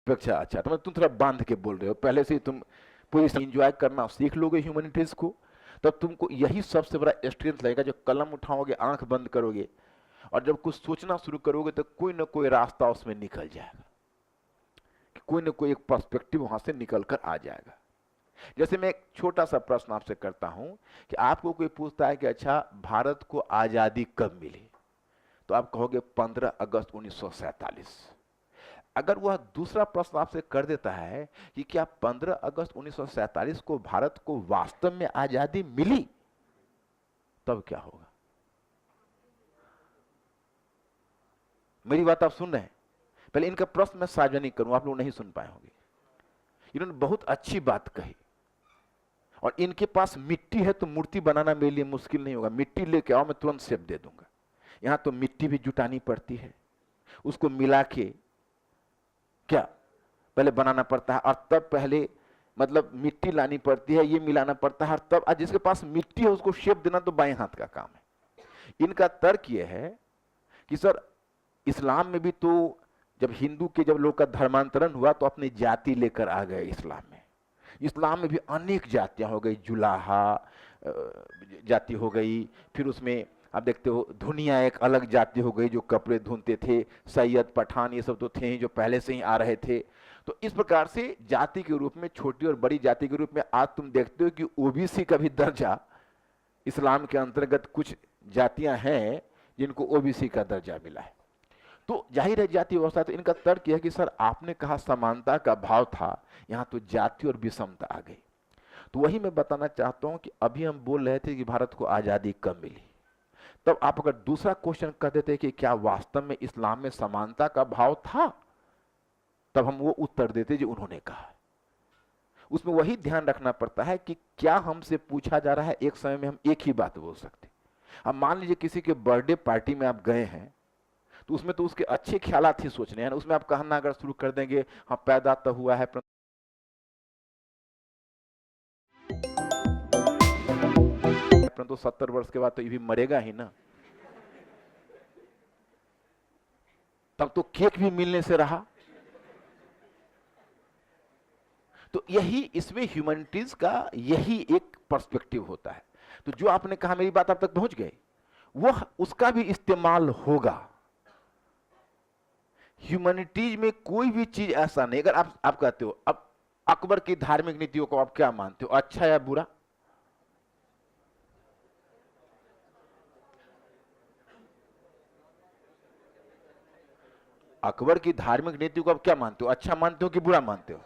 अपेक्षा अच्छा तुम थोड़ा बांध के बोल रहे हो, पहले से ही तुम पूरी इंजॉय करना सीख लोगे ह्यूमैनिटीज को, तब तुमको यही सबसे बड़ा स्ट्रेंथ लगेगा। जो कलम उठाओगे, आंख बंद करोगे और जब कुछ सोचना शुरू करोगे तो कोई ना कोई रास्ता उसमें निकल जाएगा, कोई ना कोई एक पर्सपेक्टिव वहां से निकल कर आ जाएगा। जैसे मैं एक छोटा सा प्रश्न आपसे करता हूं कि आपको कोई पूछता है कि अच्छा भारत को आजादी कब मिली, तो आप कहोगे 15 अगस्त 1947। अगर वह दूसरा प्रश्न आपसे कर देता है कि क्या 15 अगस्त 1947 को भारत को वास्तव में आजादी मिली, तब क्या होगा? मेरी बात आप सुन रहे हैं? पहले इनका प्रश्न मैं सार्वजनिक करूं, आप लोग नहीं सुन पाए होंगे। इन्होंने बहुत अच्छी बात कही, और इनके पास मिट्टी है तो मूर्ति बनाना मेरे लिए मुश्किल नहीं होगा। मिट्टी लेके आओ, मैं तुरंत शेप दे दूंगा। यहां तो मिट्टी भी जुटानी पड़ती है, उसको मिला के क्या पहले बनाना पड़ता है, और तब पहले मतलब मिट्टी लानी पड़ती है, ये मिलाना पड़ता है, और तब जिसके पास मिट्टी है उसको शेप देना तो बाएं हाथ का काम है। इनका तर्क यह है कि सर इस्लाम में भी तो जब हिंदू के जब लोग का धर्मांतरण हुआ तो अपनी जाति लेकर आ गए इस्लाम में। इस्लाम में भी अनेक जातियां हो गई, जुलाहा जाति हो गई, फिर उसमें आप देखते हो धुनिया एक अलग जाति हो गई जो कपड़े धुनते थे, सैयद पठान ये सब तो थे ही जो पहले से ही आ रहे थे। तो इस प्रकार से जाति के रूप में, छोटी और बड़ी जाति के रूप में आज तुम देखते हो कि ओबीसी का भी दर्जा इस्लाम के अंतर्गत कुछ जातियां हैं जिनको ओबीसी का दर्जा मिला है। तो जाहिर है जाति व्यवस्था। तो इनका तर्क यह है कि सर आपने कहा समानता का भाव था, यहां तो जाति और विषमता आ गई। तो वही मैं बताना चाहता हूं कि अभी हम बोल रहे थे कि भारत को आजादी कब मिली, तब आप अगर दूसरा क्वेश्चन कर देते कि क्या वास्तव में इस्लाम में समानता का भाव था, तब हम वो उत्तर देते जो उन्होंने कहा। उसमें वही ध्यान रखना पड़ता है कि क्या हमसे पूछा जा रहा है, एक समय में हम एक ही बात बोल सकते। अब मान लीजिए किसी के बर्थडे पार्टी में आप गए हैं, तो उसमें तो उसके अच्छे ख्यालात ही सोचने हैं, उसमें आप कहना अगर शुरू कर देंगे हाँ पैदा तो हुआ है परंतु 70 वर्ष के बाद तो ये भी मरेगा ही ना, तब तो केक भी मिलने से रहा। तो यही इसमें ह्यूमैनिटीज का यही एक पर्सपेक्टिव होता है। तो जो आपने कहा, मेरी बात आप तक पहुंच गई, वो उसका भी इस्तेमाल होगा। ह्यूमैनिटीज में कोई भी चीज ऐसा नहीं। अगर आप कहते हो अब अकबर की धार्मिक नीतियों को आप क्या मानते हो, अच्छा या बुरा? अकबर की धार्मिक नीति को आप क्या मानते हो, अच्छा मानते हो कि बुरा मानते हो?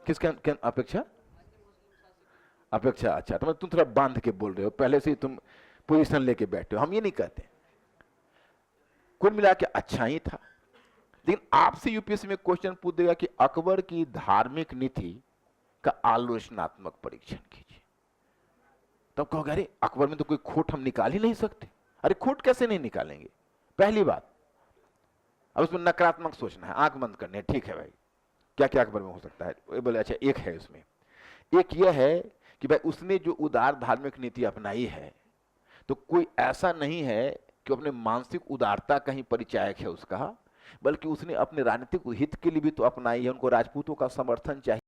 किसके अपेक्षा? अपेक्षा अच्छा तुम थोड़ा बांध के बोल रहे हो, पहले से ही तुम पोजीशन लेके बैठे हो। हम ये नहीं कहते, कुल मिला के अच्छा ही था। लेकिन आपसे यूपीएससी में क्वेश्चन पूछ देगा कि अकबर की धार्मिक नीति का आलोचनात्मक परीक्षण कीजिए, तब कहोगे अरे अकबर में तो कोई खोट हम निकाल ही नहीं सकते। अरे खोट कैसे नहीं निकालेंगे? पहली बात, अब उसमें नकारात्मक सोचना है, आंख बंद करने, ठीक है भाई क्या क्या अकबर में हो सकता है, बोले अच्छा एक है उसमें। एक यह है कि भाई उसने जो उदार धार्मिक नीति अपनाई है, तो कोई ऐसा नहीं है कि अपने मानसिक उदारता का ही परिचायक है उसका, बल्कि उसने अपने राजनीतिक हित के लिए भी तो अपनाई है। उनको राजपूतों का समर्थन चाहिए।